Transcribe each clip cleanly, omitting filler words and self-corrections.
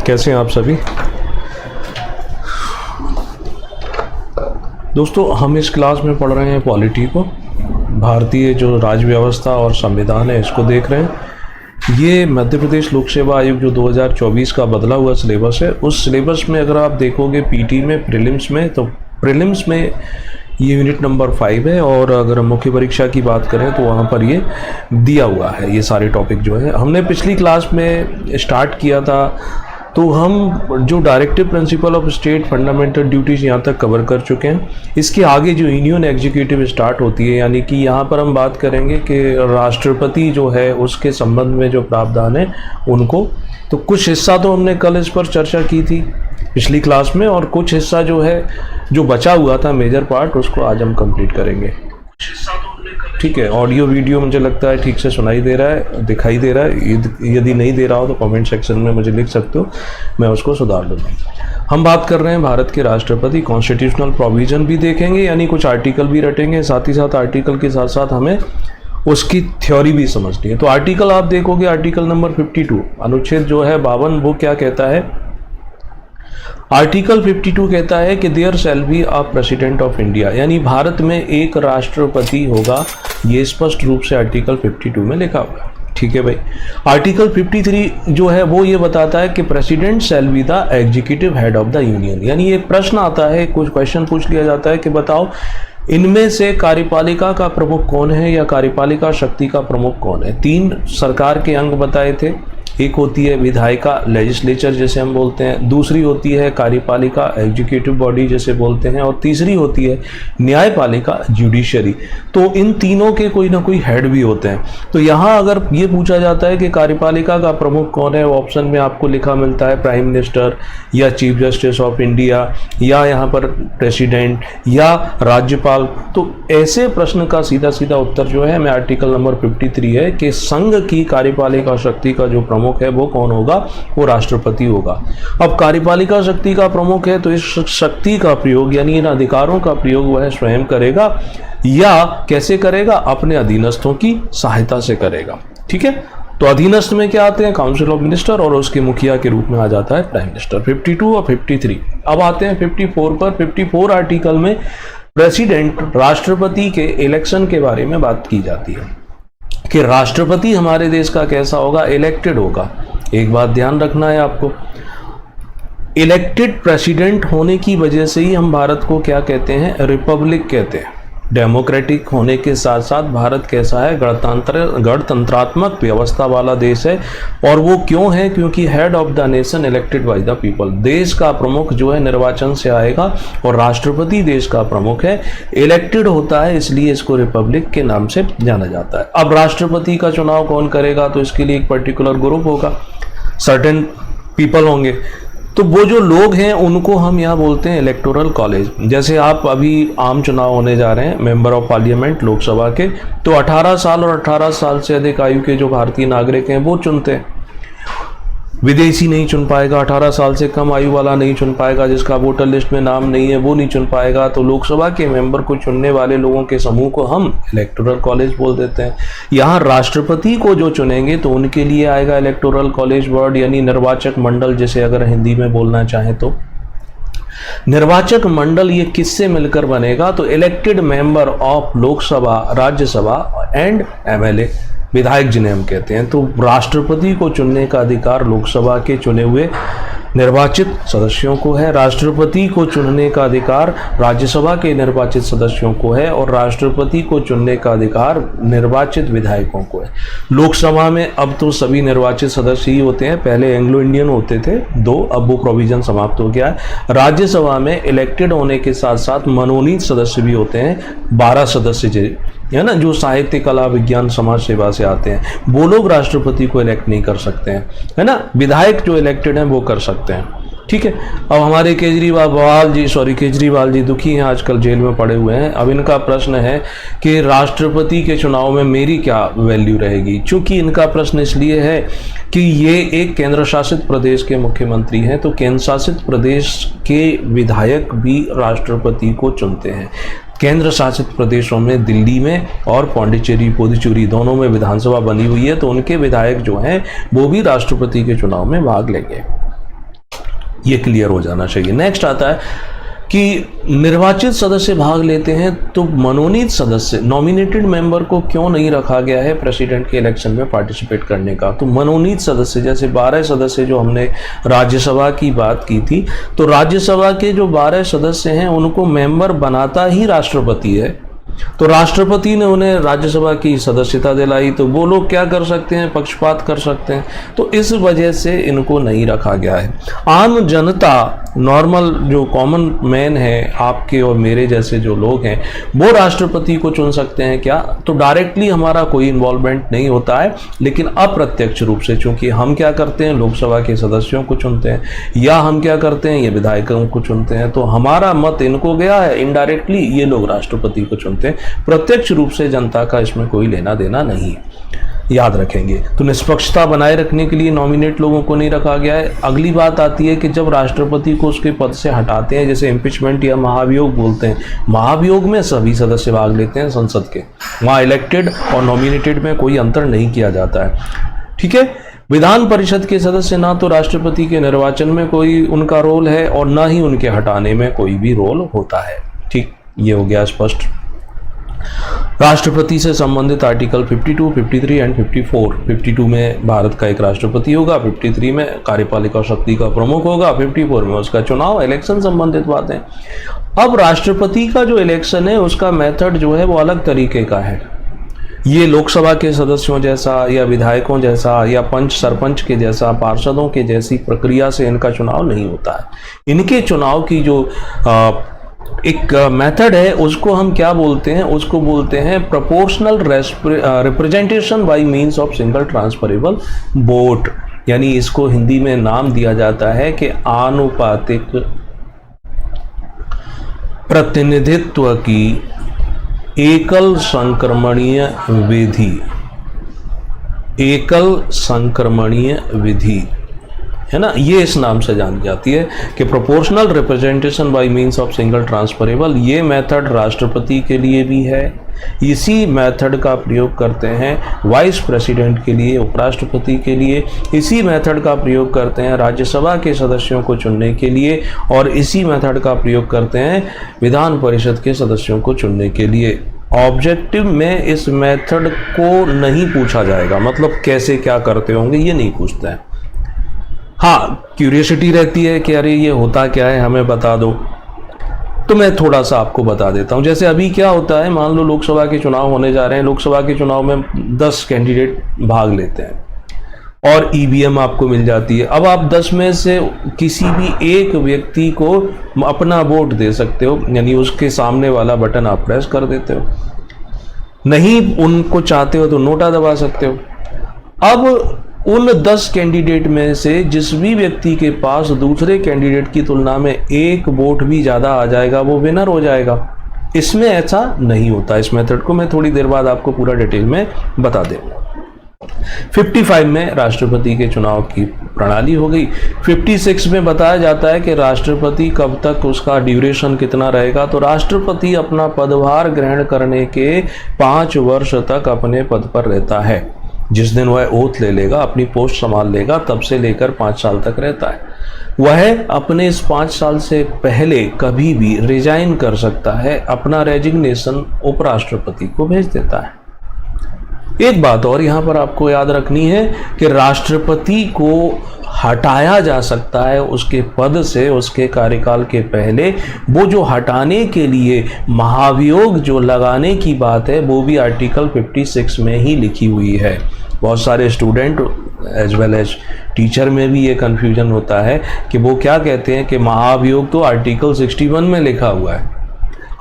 कैसे हैं आप सभी दोस्तों। हम इस क्लास में पढ़ रहे हैं पॉलिटी को, भारतीय जो राज्य व्यवस्था और संविधान है इसको देख रहे हैं। ये मध्य प्रदेश लोक सेवा आयोग जो 2024 का बदला हुआ सिलेबस है, उस सिलेबस में अगर आप देखोगे पीटी में प्रीलिम्स में, तो प्रीलिम्स में ये यूनिट नंबर 5 है, और अगर मुख्य परीक्षा की बात करें तो वहाँ पर ये दिया हुआ है। ये सारे टॉपिक जो है हमने पिछली क्लास में स्टार्ट किया था, तो हम जो directive principle of state fundamental duties यहाँ तक कवर कर चुके हैं। इसके आगे जो यूनियन एग्जीक्यूटिव स्टार्ट होती है, यानी कि यहाँ पर हम बात करेंगे कि राष्ट्रपति जो है उसके संबंध में जो प्रावधान है उनको, तो कुछ हिस्सा तो हमने कल इस पर चर्चा की थी पिछली क्लास में, और कुछ हिस्सा जो है जो बचा हुआ था मेजर पार्ट, उसको आज हम कंप्लीट करेंगे। ठीक है, ऑडियो वीडियो मुझे लगता है ठीक से सुनाई दे रहा है, दिखाई दे रहा है। यदि नहीं दे रहा हो तो कमेंट सेक्शन में मुझे लिख सकते हो, मैं उसको सुधार लूँगा। हम बात कर रहे हैं भारत के राष्ट्रपति, कॉन्स्टिट्यूशनल प्रोविजन भी देखेंगे, यानी कुछ आर्टिकल भी रटेंगे, साथ ही साथ आर्टिकल के साथ साथ हमें उसकी थ्योरी भी समझनी है। तो आर्टिकल आप देखोगे, आर्टिकल नंबर 52 अनुच्छेद जो है 52, वो क्या कहता है? आर्टिकल 52 कहता है कि there shall be a president of India, यानी भारत में एक राष्ट्रपति होगा। ये स्पष्ट रूप से आर्टिकल 52 में लिखा हुआ है। ठीक है भाई। आर्टिकल 53 जो है वो ये बताता है कि president shall be the executive head of the union, यानी एक प्रश्न आता है, कुछ क्वेश्चन पूछ लिया जाता है कि बताओ इनमें से कार्यपालिका का प्रमुख कौन है या कार्यपालिका शक्ति का प्रमुख कौन है। 3 सरकार के अंग बताए थे। एक होती है विधायिका, लेजिस्लेचर जैसे हम बोलते हैं, दूसरी होती है कार्यपालिका, एग्जीक्यूटिव बॉडी जैसे बोलते हैं, और तीसरी होती है न्यायपालिका, जुडिशरी। तो इन तीनों के कोई ना कोई हेड भी होते हैं। तो यहाँ अगर ये पूछा जाता है कि कार्यपालिका का प्रमुख कौन है, ऑप्शन में आपको लिखा मिलता है प्राइम मिनिस्टर या चीफ जस्टिस ऑफ इंडिया, या यहाँ पर प्रेसिडेंट या राज्यपाल। तो ऐसे प्रश्न का सीधा सीधा उत्तर जो है हमें आर्टिकल नंबर 53 है कि संघ की कार्यपालिका शक्ति का जो प्रमुख है वो कौन होगा? वो राष्ट्रपति होगा। अब कार्यपालिका शक्ति का प्रमुख है तो इस शक्ति का प्रयोग, यानी इन अधिकारों का प्रयोग वह स्वयं करेगा, या कैसे करेगा? अपने अधीनस्थों की सहायता से करेगा। ठीक है, तो अधीनस्थ में क्या आते हैं? काउंसिल ऑफ मिनिस्टर, और उसके मुखिया के रूप में आ जाता है प्राइम मिनिस्टर। 52 और 53। अब आते हैं 54 पर। 54 आर्टिकल में प्रेसिडेंट, राष्ट्रपति के इलेक्शन के बारे में बात की जाती है कि राष्ट्रपति हमारे देश का कैसा होगा? इलेक्टेड होगा। एक बात ध्यान रखना है आपको, इलेक्टेड प्रेसिडेंट होने की वजह से ही हम भारत को क्या कहते हैं? रिपब्लिक कहते हैं। डेमोक्रेटिक होने के साथ साथ भारत कैसा है? गणतंत्रात्मक व्यवस्था वाला देश है। और वो क्यों है? क्योंकि head of the nation elected by the people, देश का प्रमुख जो है निर्वाचन से आएगा, और राष्ट्रपति देश का प्रमुख है, इलेक्टेड होता है, इसलिए इसको रिपब्लिक के नाम से जाना जाता है। अब राष्ट्रपति का चुनाव कौन करेगा? तो इसके लिए एक पर्टिकुलर ग्रुप होगा, सर्टेन पीपल होंगे। तो वो जो लोग हैं उनको हम यहाँ बोलते हैं इलेक्टोरल कॉलेज। जैसे आप अभी आम चुनाव होने जा रहे हैं मेंबर ऑफ पार्लियामेंट लोकसभा के, तो 18 साल और 18 साल से अधिक आयु के जो भारतीय नागरिक हैं वो चुनते हैं। विदेशी नहीं चुन पाएगा, 18 साल से कम आयु वाला नहीं चुन पाएगा, जिसका वोटर लिस्ट में नाम नहीं है वो नहीं चुन पाएगा। तो लोकसभा के मेंबर को चुनने वाले लोगों के समूह को हम इलेक्टोरल कॉलेज बोल देते हैं। यहाँ राष्ट्रपति को जो चुनेंगे तो उनके लिए आएगा इलेक्टोरल कॉलेज वर्ड, यानी निर्वाचक मंडल, जिसे अगर हिंदी में बोलना चाहें तो। निर्वाचक मंडल ये किससे मिलकर बनेगा? तो elected member of Lok Sabha, Rajya Sabha and MLA, विधायक जिन्हें हम कहते हैं। तो राष्ट्रपति को चुनने का अधिकार लोकसभा के चुने हुए निर्वाचित सदस्यों को है, राष्ट्रपति को चुनने का अधिकार राज्यसभा के निर्वाचित सदस्यों को है, और राष्ट्रपति को चुनने का अधिकार निर्वाचित विधायकों को है। लोकसभा में अब तो सभी निर्वाचित सदस्य ही होते हैं, पहले एंग्लो इंडियन होते थे 2, अब वो प्रोविजन समाप्त हो गया है। राज्यसभा में इलेक्टेड होने के साथ साथ मनोनीत सदस्य भी होते हैं, 12 सदस्य है ना, जो साहित्य, कला, विज्ञान, समाज सेवा से आते हैं। वो लोग राष्ट्रपति को इलेक्ट नहीं कर सकते हैं, है ना। विधायक जो इलेक्टेड हैं वो कर सकते हैं। ठीक है। अब हमारे केजरीवाल जी दुखी हैं, आजकल जेल में पड़े हुए हैं। अब इनका प्रश्न है कि राष्ट्रपति के चुनाव में मेरी क्या वैल्यू रहेगी। चूंकि इनका प्रश्न इसलिए है कि ये एक केंद्र शासित प्रदेश के मुख्यमंत्री हैं, तो केंद्र शासित प्रदेश के विधायक भी राष्ट्रपति को चुनते हैं। केंद्र शासित प्रदेशों में दिल्ली में और पुडुचेरी दोनों में विधानसभा बनी हुई है, तो उनके विधायक जो हैं वो भी राष्ट्रपति के चुनाव में भाग लेंगे। ये क्लियर हो जाना चाहिए। नेक्स्ट आता है कि निर्वाचित सदस्य भाग लेते हैं तो मनोनीत सदस्य, नॉमिनेटेड मेंबर को क्यों नहीं रखा गया है प्रेसिडेंट के इलेक्शन में पार्टिसिपेट करने का? तो मनोनीत सदस्य, जैसे 12 सदस्य जो हमने राज्यसभा की बात की थी, तो राज्यसभा के जो 12 सदस्य हैं उनको मेंबर बनाता ही राष्ट्रपति है। तो राष्ट्रपति ने उन्हें राज्यसभा की सदस्यता दिलाई, तो वो लोग क्या कर सकते हैं? पक्षपात कर सकते हैं। तो इस वजह से इनको नहीं रखा गया है। आम जनता, नॉर्मल जो कॉमन मैन है, आपके और मेरे जैसे जो लोग हैं, वो राष्ट्रपति को चुन सकते हैं क्या? तो डायरेक्टली हमारा कोई इन्वॉल्वमेंट नहीं होता है, लेकिन अप्रत्यक्ष रूप से, चूंकि हम क्या करते हैं, लोकसभा के सदस्यों को चुनते हैं, या हम क्या करते हैं, ये विधायकों को चुनते हैं, तो हमारा मत इनको गया है, इनडायरेक्टली ये लोग राष्ट्रपति को चुनते हैं। प्रत्यक्ष रूप से जनता का इसमें कोई लेना देना नहीं, याद रखेंगे। तो निष्पक्षता बनाए रखने के लिए नॉमिनेट लोगों को नहीं रखा गया है। अगली बात आती है कि जब राष्ट्रपति को उसके पद से हटाते हैं, जैसे इम्पीचमेंट या महाभियोग बोलते हैं, महाभियोग में सभी सदस्य भाग लेते हैं संसद के, वहाँ इलेक्टेड और नॉमिनेटेड में कोई अंतर नहीं किया जाता है, ठीक है। विधान परिषद के सदस्य, ना तो राष्ट्रपति के निर्वाचन में कोई उनका रोल है और ना ही उनके हटाने में कोई भी रोल होता है, ठीक। ये हो गया स्पष्ट। राष्ट्रपति से संबंधित आर्टिकल 52, 53 एंड 54। 52 में भारत का एक राष्ट्रपति होगा, 53 में कार्यपालिका शक्ति का प्रमुख होगा, 54 में उसका चुनाव, इलेक्शन संबंधित बातें। अब राष्ट्रपति का जो इलेक्शन है उसका मेथड जो है वो अलग तरीके का है। ये लोकसभा के सदस्यों जैसा या विधायकों जैसा या पंच सरपंच के जैसा, पार्षदों के जैसी प्रक्रिया से इनका चुनाव नहीं होता है। इनके चुनाव की जो एक मेथड है उसको हम क्या बोलते हैं? उसको बोलते हैं proportional representation by means of single transferable vote, यानी इसको हिंदी में नाम दिया जाता है कि आनुपातिक प्रतिनिधित्व की एकल संक्रमणीय विधि, एकल संक्रमणीय विधि है ना, ये इस नाम से जानी जाती है कि proportional representation by means of single transferable. ये मेथड राष्ट्रपति के लिए भी है, इसी मेथड का प्रयोग करते हैं वाइस प्रेसिडेंट के लिए, उपराष्ट्रपति के लिए, इसी मेथड का प्रयोग करते हैं राज्यसभा के सदस्यों को चुनने के लिए, और इसी मेथड का प्रयोग करते हैं विधान परिषद के सदस्यों को चुनने के लिए। ऑब्जेक्टिव में इस मेथड को नहीं पूछा जाएगा, मतलब कैसे क्या करते होंगे ये नहीं पूछता है। हाँ, क्यूरियोसिटी रहती है कि अरे ये होता क्या है, हमें बता दो, तो मैं थोड़ा सा आपको बता देता हूँ। जैसे अभी क्या होता है, मान लो लोकसभा के चुनाव होने जा रहे हैं, लोकसभा के चुनाव में 10 कैंडिडेट भाग लेते हैं और ईवीएम आपको मिल जाती है। अब आप 10 में से किसी भी एक व्यक्ति को अपना वोट दे सकते हो, यानी उसके सामने वाला बटन आप प्रेस कर देते हो, नहीं उनको चाहते हो तो नोटा दबा सकते हो। अब उन 10 कैंडिडेट में से जिस भी व्यक्ति के पास दूसरे कैंडिडेट की तुलना में एक वोट भी ज़्यादा आ जाएगा वो विनर हो जाएगा। इसमें ऐसा नहीं होता। इस मेथड को मैं थोड़ी देर बाद आपको पूरा डिटेल में बता दूंगा। 55 में राष्ट्रपति के चुनाव की प्रणाली हो गई। 56 में बताया जाता है कि राष्ट्रपति कब तक, उसका ड्यूरेशन कितना रहेगा। तो राष्ट्रपति अपना पदभार ग्रहण करने के 5 वर्ष तक अपने पद पर रहता है। जिस दिन वह ओथ ले लेगा, अपनी पोस्ट संभाल लेगा, तब से लेकर 5 साल तक रहता है। वह अपने इस 5 साल से पहले कभी भी रिजाइन कर सकता है, अपना रेजिग्नेशन उपराष्ट्रपति को भेज देता है। एक बात और यहाँ पर आपको याद रखनी है कि राष्ट्रपति को हटाया जा सकता है उसके पद से उसके कार्यकाल के पहले। वो जो हटाने के लिए महाभियोग जो लगाने की बात है वो भी आर्टिकल 56 में ही लिखी हुई है। बहुत सारे student as well as teacher में भी ये कन्फ्यूजन होता है कि वो क्या कहते हैं कि महाभियोग तो आर्टिकल 61 में लिखा हुआ है।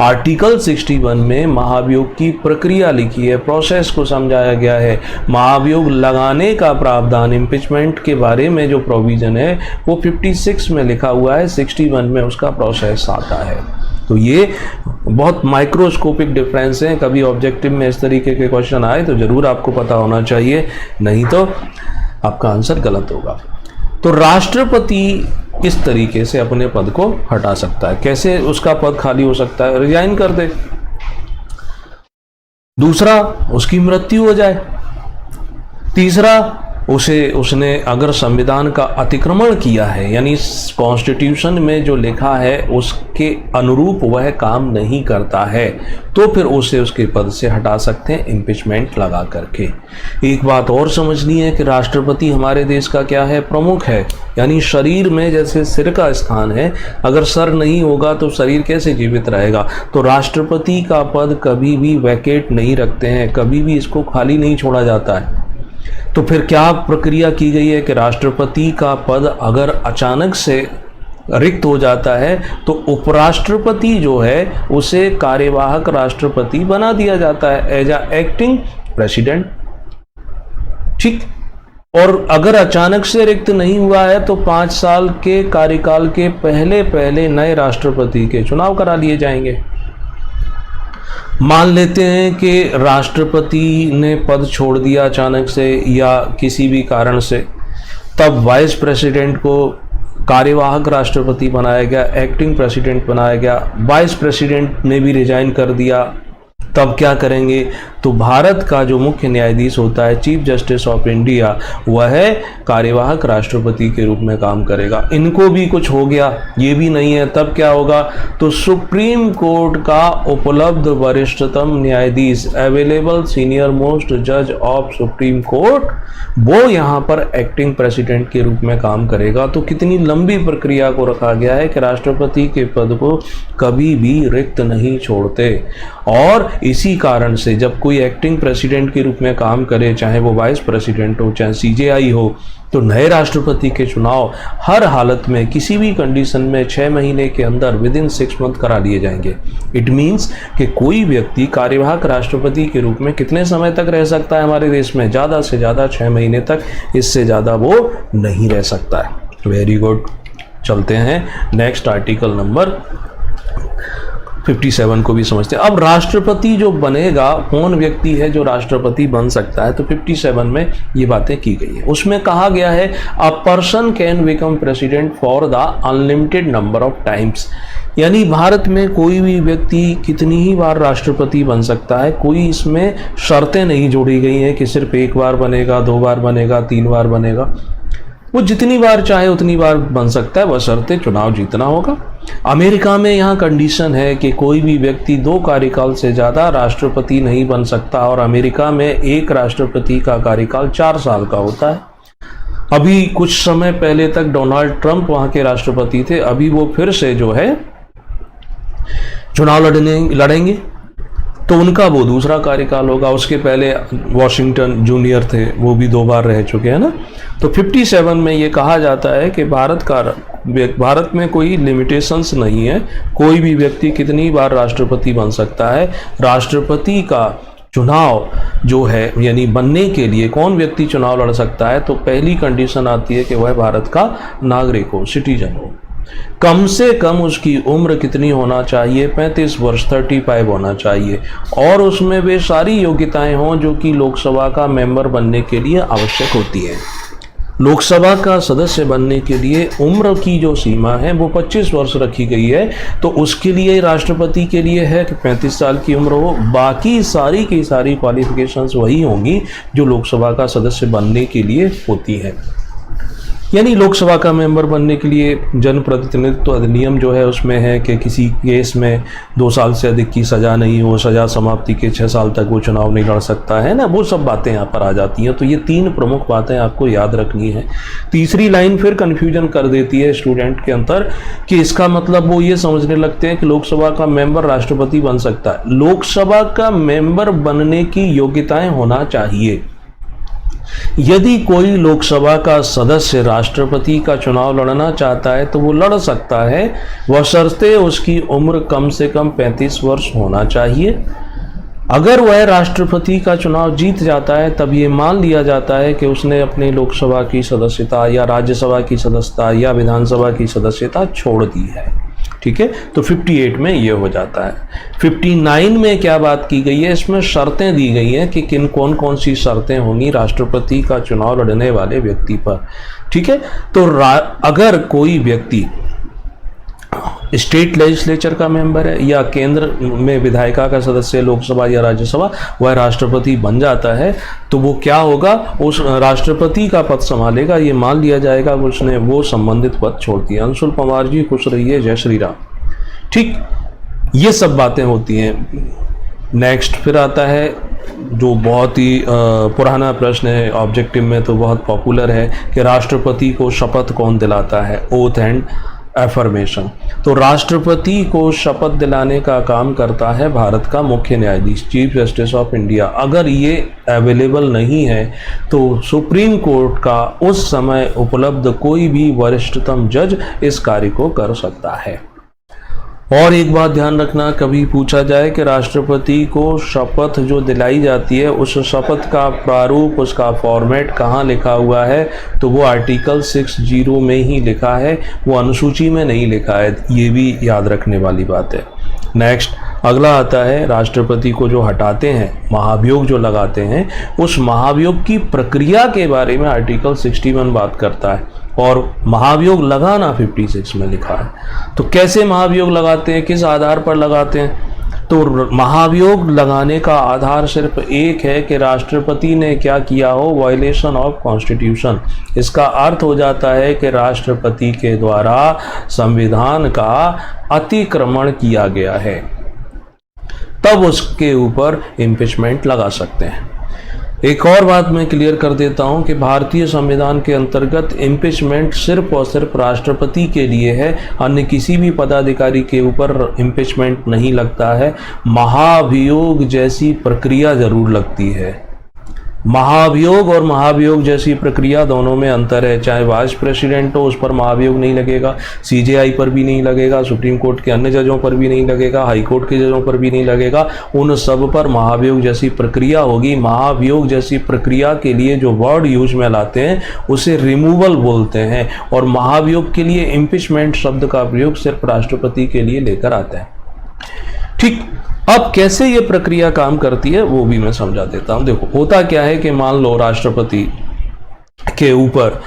आर्टिकल 61 में महाभियोग की प्रक्रिया लिखी है, प्रोसेस को समझाया गया है। महाभियोग लगाने का प्रावधान, इम्पीचमेंट के बारे में जो प्रोविजन है वो 56 में लिखा हुआ है, 61 में उसका प्रोसेस आता है। तो ये बहुत माइक्रोस्कोपिक डिफरेंस है। कभी ऑब्जेक्टिव में इस तरीके के क्वेश्चन आए तो ज़रूर आपको पता होना चाहिए, नहीं तो आपका आंसर गलत होगा। तो राष्ट्रपति इस तरीके से अपने पद को हटा सकता है। कैसे उसका पद खाली हो सकता है? रिजाइन कर दे। दूसरा, उसकी मृत्यु हो जाए। तीसरा, उसने अगर संविधान का अतिक्रमण किया है, यानी कॉन्स्टिट्यूशन में जो लिखा है उसके अनुरूप वह काम नहीं करता है, तो फिर उसे उसके पद से हटा सकते हैं इम्पीचमेंट लगा करके। एक बात और समझनी है कि राष्ट्रपति हमारे देश का क्या है, प्रमुख है। यानी शरीर में जैसे सिर का स्थान है, अगर सर नहीं होगा तो शरीर कैसे जीवित रहेगा। तो राष्ट्रपति का पद कभी भी वैकेट नहीं रखते हैं, कभी भी इसको खाली नहीं छोड़ा जाता है। तो फिर क्या प्रक्रिया की गई है कि राष्ट्रपति का पद अगर अचानक से रिक्त हो जाता है तो उपराष्ट्रपति जो है उसे कार्यवाहक राष्ट्रपति बना दिया जाता है एज अ एक्टिंग प्रेसिडेंट। ठीक। और अगर अचानक से रिक्त नहीं हुआ है तो 5 साल के कार्यकाल के पहले पहले नए राष्ट्रपति के चुनाव करा लिए जाएंगे। मान लेते हैं कि राष्ट्रपति ने पद छोड़ दिया अचानक से या किसी भी कारण से, तब वाइस प्रेसिडेंट को कार्यवाहक राष्ट्रपति बनाया गया, एक्टिंग प्रेसिडेंट बनाया गया। वाइस प्रेसिडेंट ने भी रिजाइन कर दिया, तब क्या करेंगे। तो भारत का जो मुख्य न्यायाधीश होता है, चीफ जस्टिस ऑफ इंडिया, वह कार्यवाहक राष्ट्रपति के रूप में काम करेगा। इनको भी कुछ हो गया, ये भी नहीं है, तब क्या होगा। तो सुप्रीम कोर्ट का उपलब्ध वरिष्ठतम न्यायाधीश, अवेलेबल सीनियर मोस्ट जज ऑफ सुप्रीम कोर्ट, वो यहाँ पर एक्टिंग प्रेसिडेंट के रूप में काम करेगा। तो कितनी लंबी प्रक्रिया को रखा गया है कि राष्ट्रपति के पद को कभी भी रिक्त नहीं छोड़ते। और इसी कारण से जब कोई एक्टिंग प्रेसिडेंट के रूप में काम करे, चाहे वो वाइस प्रेसिडेंट हो, चाहे सीजेआई हो, तो नए राष्ट्रपति के चुनाव हर हालत में, किसी भी कंडीशन में 6 महीने के अंदर विदिन 6 मंथ करा लिए जाएंगे। इट मीन्स कि कोई व्यक्ति कार्यवाहक राष्ट्रपति के रूप में कितने समय तक रह सकता है हमारे देश में, ज़्यादा से ज़्यादा 6 महीने तक, इससे ज़्यादा वो नहीं रह सकता है। Very good. चलते हैं नेक्स्ट आर्टिकल नंबर 57 को भी समझते हैं। अब राष्ट्रपति जो बनेगा, कौन व्यक्ति है जो राष्ट्रपति बन सकता है, तो 57 में ये बातें की गई है। उसमें कहा गया है a person can become president for the unlimited number of times. यानी भारत में कोई भी व्यक्ति कितनी ही बार राष्ट्रपति बन सकता है, कोई इसमें शर्तें नहीं जोड़ी गई हैं कि सिर्फ 1 बार बनेगा, 2 बार बनेगा, 3 बार बनेगा। वो जितनी बार चाहे उतनी बार बन सकता है, बशर्ते चुनाव जीतना होगा। अमेरिका में यहाँ कंडीशन है कि कोई भी व्यक्ति 2 कार्यकाल से ज़्यादा राष्ट्रपति नहीं बन सकता, और अमेरिका में एक राष्ट्रपति का कार्यकाल 4 साल का होता है। अभी कुछ समय पहले तक डोनाल्ड ट्रंप वहाँ के राष्ट्रपति थे, अभी वो फिर से जो है चुनाव लड़ेंगे, तो उनका वो दूसरा कार्यकाल होगा। उसके पहले वॉशिंगटन जूनियर थे, वो भी 2 बार रह चुके हैं ना। तो 57 में ये कहा जाता है कि भारत में कोई लिमिटेशंस नहीं है, कोई भी व्यक्ति कितनी बार राष्ट्रपति बन सकता है। राष्ट्रपति का चुनाव जो है, यानी बनने के लिए कौन व्यक्ति चुनाव लड़ सकता है, तो पहली कंडीशन आती है कि वह भारत का नागरिक हो, सिटीजन हो। कम से कम उसकी उम्र कितनी होना चाहिए, 35 वर्ष, 35 होना चाहिए, और उसमें वे सारी योग्यताएं हों जो कि लोकसभा का मेंबर बनने के लिए आवश्यक होती है। लोकसभा का सदस्य बनने के लिए उम्र की जो सीमा है वो 25 वर्ष रखी गई है। तो उसके लिए राष्ट्रपति के लिए है कि 35 साल की उम्र हो, बाकी सारी की सारी क्वालिफिकेशंस वही होंगी जो लोकसभा का सदस्य बनने के लिए होती है। यानी लोकसभा का मेंबर बनने के लिए जनप्रतिनिधित्व अधिनियम जो है उसमें है कि किसी केस में 2 साल से अधिक की सज़ा नहीं हो, सज़ा समाप्ति के 6 साल तक वो चुनाव नहीं लड़ सकता है ना, वो सब बातें यहाँ पर आ जाती हैं। तो ये 3 प्रमुख बातें आपको याद रखनी है। तीसरी लाइन फिर कन्फ्यूजन कर देती है स्टूडेंट के अंदर कि इसका मतलब वो ये समझने लगते हैं कि लोकसभा का मेंबर राष्ट्रपति बन सकता है। लोकसभा का मेंबर बनने की योग्यताएं होना चाहिए। यदि कोई लोकसभा का सदस्य राष्ट्रपति का चुनाव लड़ना चाहता है तो वो लड़ सकता है, बशर्ते उसकी उम्र कम से कम 35 वर्ष होना चाहिए। अगर वह राष्ट्रपति का चुनाव जीत जाता है तब ये मान लिया जाता है कि उसने अपनी लोकसभा की सदस्यता या राज्यसभा की सदस्यता या विधानसभा की सदस्यता छोड़ दी है। ठीक है, तो 58 में ये हो जाता है। 59 में क्या बात की गई है, इसमें शर्तें दी गई हैं कि कौन कौन सी शर्तें होंगी राष्ट्रपति का चुनाव लड़ने वाले व्यक्ति पर। ठीक है, तो अगर कोई व्यक्ति स्टेट लेजिस्लेचर का मेंबर है या केंद्र में विधायिका का सदस्य लोकसभा या राज्यसभा, वह राष्ट्रपति बन जाता है, तो वो क्या होगा, उस राष्ट्रपति का पद संभालेगा। ये मान लिया जाएगा कि उसने वो संबंधित पद छोड़ दिया। अंशुल पंवार जी खुश रहिए, जय श्री राम। ठीक, ये सब बातें होती हैं। नेक्स्ट फिर आता है जो बहुत ही पुराना प्रश्न है, ऑब्जेक्टिव में तो बहुत पॉपुलर है कि राष्ट्रपति को शपथ कौन दिलाता है, ओथ एंड एफर्मेशन। तो राष्ट्रपति को शपथ दिलाने का काम करता है भारत का मुख्य न्यायाधीश, चीफ जस्टिस ऑफ इंडिया। अगर ये अवेलेबल नहीं है तो सुप्रीम कोर्ट का उस समय उपलब्ध कोई भी वरिष्ठतम जज इस कार्य को कर सकता है। और एक बात ध्यान रखना, कभी पूछा जाए कि राष्ट्रपति को शपथ जो दिलाई जाती है उस शपथ का प्रारूप, उसका फॉर्मेट कहाँ लिखा हुआ है, तो वो आर्टिकल 60 में ही लिखा है, वो अनुसूची में नहीं लिखा है। ये भी याद रखने वाली बात है। नेक्स्ट अगला आता है, राष्ट्रपति को जो हटाते हैं, महाभियोग जो लगाते हैं, उस महाभियोग की प्रक्रिया के बारे में आर्टिकल 61 बात करता है और महाभियोग लगाना 56 में लिखा है। तो कैसे महाभियोग लगाते हैं, किस आधार पर लगाते हैं? तो महाभियोग लगाने का आधार सिर्फ एक है कि राष्ट्रपति ने क्या किया हो, वायलेशन ऑफ कॉन्स्टिट्यूशन। इसका अर्थ हो जाता है कि राष्ट्रपति के द्वारा संविधान का अतिक्रमण किया गया है, तब उसके ऊपर इम्पीचमेंट लगा सकते हैं। एक और बात मैं क्लियर कर देता हूं कि भारतीय संविधान के अंतर्गत इम्पीचमेंट सिर्फ और सिर्फ राष्ट्रपति के लिए है, अन्य किसी भी पदाधिकारी के ऊपर इम्पीचमेंट नहीं लगता है। महाभियोग जैसी प्रक्रिया जरूर लगती है। महाभियोग और महाभियोग जैसी प्रक्रिया दोनों में अंतर है। चाहे वाइस प्रेसिडेंट हो, उस पर महाभियोग नहीं लगेगा, सीजेआई पर भी नहीं लगेगा, सुप्रीम कोर्ट के अन्य जजों पर भी नहीं लगेगा, हाई कोर्ट के जजों पर भी नहीं लगेगा, उन सब पर महाभियोग जैसी प्रक्रिया होगी। महाभियोग जैसी प्रक्रिया के लिए जो वर्ड यूज में लाते हैं उसे रिमूवल बोलते हैं, और महाभियोग के लिए इम्पीचमेंट शब्द का प्रयोग सिर्फ राष्ट्रपति के लिए लेकर आते हैं। ठीक, अब कैसे ये प्रक्रिया काम करती है वो भी मैं समझा देता हूं। देखो, होता क्या है कि मान लो राष्ट्रपति के ऊपर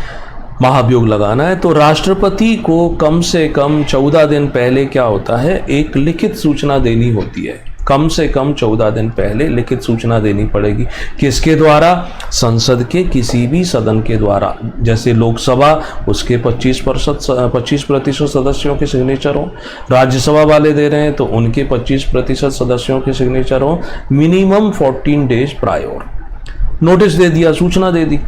महाभियोग लगाना है, तो राष्ट्रपति को कम से कम 14 दिन पहले क्या होता है, एक लिखित सूचना देनी होती है। कम से कम 14 दिन पहले लिखित सूचना देनी पड़ेगी। किसके द्वारा? संसद के किसी भी सदन के द्वारा। जैसे लोकसभा, उसके 25% सदस्यों के सिग्नेचर हो, राज्यसभा वाले दे रहे हैं तो उनके 25% सदस्यों के सिग्नेचर हो, मिनिमम 14 डेज प्रायर। नोटिस दे दिया, सूचना दे दी।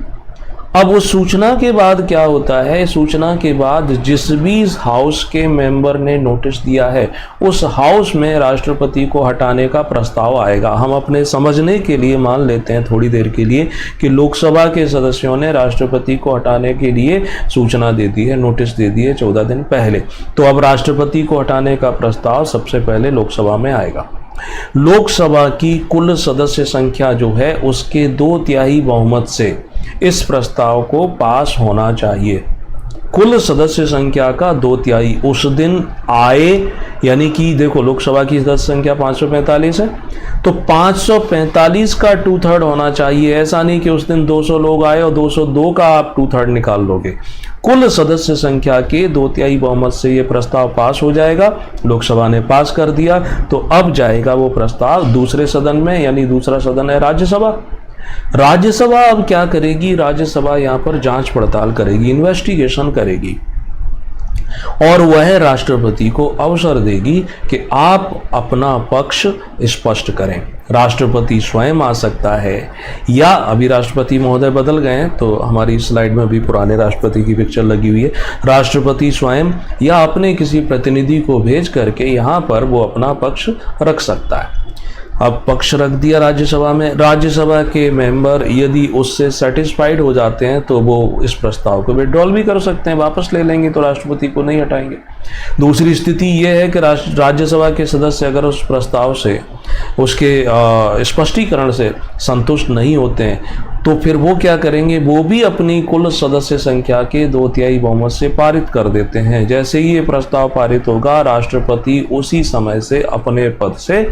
अब उस सूचना के बाद क्या होता है, सूचना के बाद जिस भी हाउस के मेंबर ने नोटिस दिया है उस हाउस में राष्ट्रपति को हटाने का प्रस्ताव आएगा। हम अपने समझने के लिए मान लेते हैं थोड़ी देर के लिए कि लोकसभा के सदस्यों ने राष्ट्रपति को हटाने के लिए सूचना दे दी है, नोटिस दे दी है 14 दिन पहले। तो अब राष्ट्रपति को हटाने का प्रस्ताव सबसे पहले लोकसभा में आएगा। लोकसभा की कुल सदस्य संख्या जो है उसके 2/3 बहुमत से इस प्रस्ताव को पास होना चाहिए। कुल सदस्य संख्या का 2/3 उस दिन आए, यानी कि देखो लोकसभा की सदस्य संख्या 545 है, तो 545 का 2/3 होना चाहिए। ऐसा नहीं कि उस दिन 200 लोग आए और 202 का आप 2/3 निकाल लोगे। कुल सदस्य संख्या के 2/3 बहुमत से ये प्रस्ताव पास हो जाएगा। लोकसभा ने पास कर दिया तो अब जाएगा वो प्रस्ताव दूसरे सदन में, यानी दूसरा सदन है राज्यसभा। राज्यसभा अब क्या करेगी, राज्यसभा यहाँ पर जांच पड़ताल करेगी, इन्वेस्टिगेशन करेगी, और वह राष्ट्रपति को अवसर देगी कि आप अपना पक्ष स्पष्ट करें। राष्ट्रपति स्वयं आ सकता है, या अभी राष्ट्रपति महोदय बदल गए हैं तो हमारी स्लाइड में भी पुराने राष्ट्रपति की पिक्चर लगी हुई है। राष्ट्रपति स्वयं या अपने किसी प्रतिनिधि को भेज करके यहाँ पर वो अपना पक्ष रख सकता है। अब पक्ष रख दिया राज्यसभा में, राज्यसभा के मेंबर यदि उससे सेटिस्फाइड हो जाते हैं तो वो इस प्रस्ताव को विड्रॉल भी कर सकते हैं, वापस ले लेंगे, तो राष्ट्रपति को नहीं हटाएंगे। दूसरी स्थिति ये है कि राज्यसभा के सदस्य अगर उस प्रस्ताव से, उसके स्पष्टीकरण से संतुष्ट नहीं होते हैं तो फिर वो क्या करेंगे, वो भी अपनी कुल सदस्य संख्या के 2/3 बहुमत से पारित कर देते हैं। जैसे ही ये प्रस्ताव पारित होगा, राष्ट्रपति उसी समय से अपने पद से